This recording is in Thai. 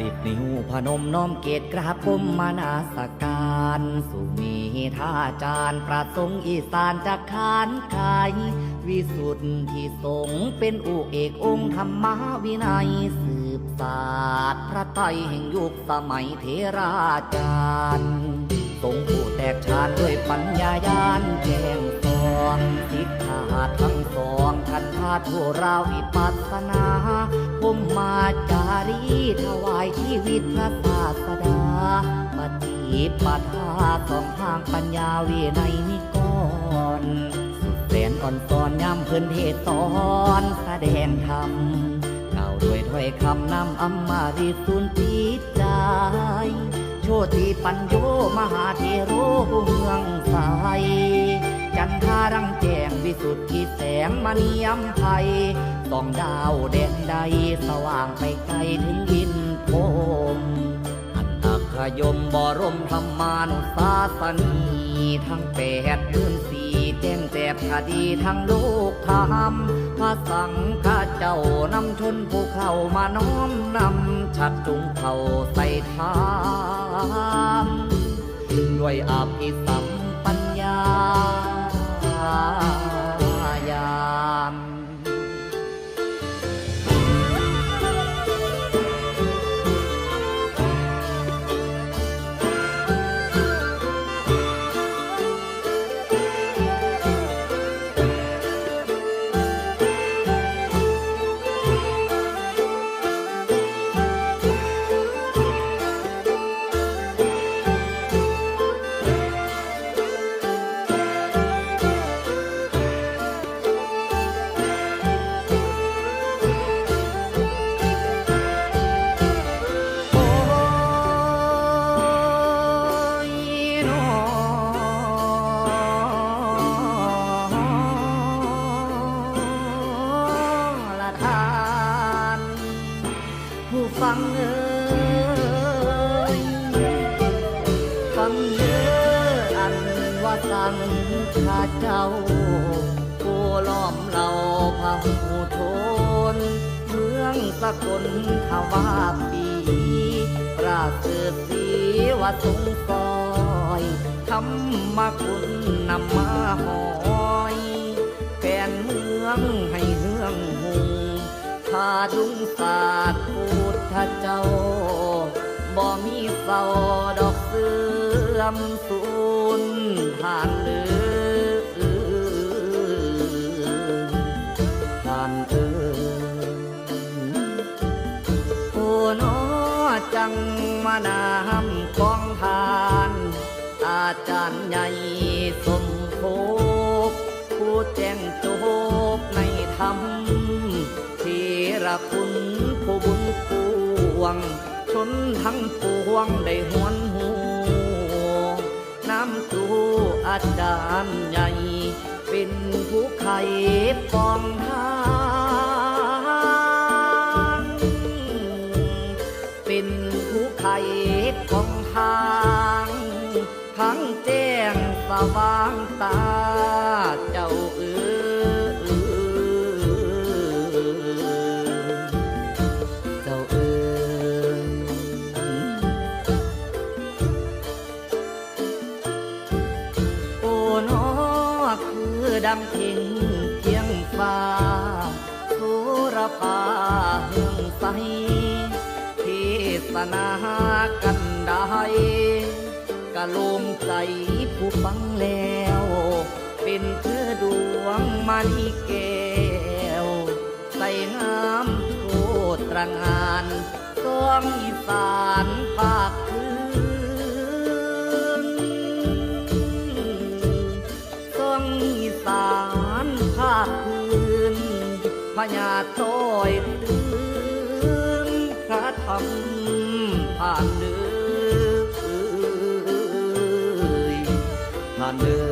10 นิ้วพนมน้อมเกตกราบก้มมานาสการสู่มีท่าจารย์ประสงค์อีสานจากขานกายวิสุทธิสงฆ์เป็นอุเอกองค์ธรรมวินัยสืบศาสตร์พระไตรแห่งยุคสมัยเทราจารย์ทรงผู้แตกฉานด้วยปัญญาญาณแจ้งสอนสิกขาทั้งสองขันธาตุราวิปัสสนาภูมิมาจารีถวายชีวิตพระศาสดาปฏิปทาสองทางปัญญาวินัยนิกรสุดแสนอ่อนสอนย้ำเพิ่นเทศสอนแสดงธรรมกล่าวด้วยถ้อยคำนำอำมาริสุนจิตใจโชติปัญโยมหาเทโรผู้เมืองสายจันทารังแจ้งวิสุทธิแสงมณีอัมภัยส่องดาวแดนใดสว่างไปไกลถึงอินพรหมอัตตขยมบรมธรรมานุสาสนีทั้ง8,400,000แจ้งแจบคดีทั้งโลกธรรมพระสังฆเจ้านำชนผู้เข้ามาน้อมนำชักจุงเข้าใส่ธรรมด้วยอภิสัมปัญญายามฟังเอ้ยฟังเด้ออันว่าสังข้าเจ้าผู้ล้อมเราพระหูชนเมืองสกลขวาปีประเสริฐศรีวสงฆ์ซอยธรรมคุณนำมาหอยแฟนเมืองให้เฮืองหุงพาดุงศาสตร์พุทธเจ้าบ่มีเศร้าดอกเสื่อมสูญผ่านเลือผ่านโอ้น้อจังมานำกองทานอาจารย์ใหญ่สมโภคผู้แจ้งโจกในธรรมระคุณผู้บุญปวงชนทั้งปวงได้หวนหูน้ำจูอาจารย์ใหญ่เป็นผู้ไขปองทางเป็นผู้ไขปองทางทั้งแจ้งสว่างตาเจ้าดังทิ้งเพียงฟ้าสุรภาหึงใสเทศนากันได้กะลมใจผู้ฟังแล้วเป็นเธอดวงมณีแก้วใส่งามโทษตระงานสองอีสานภาคอีสานภาคพื้นพญาต้อยตื่นพระธรรมผ่านเดือผ่านเดือ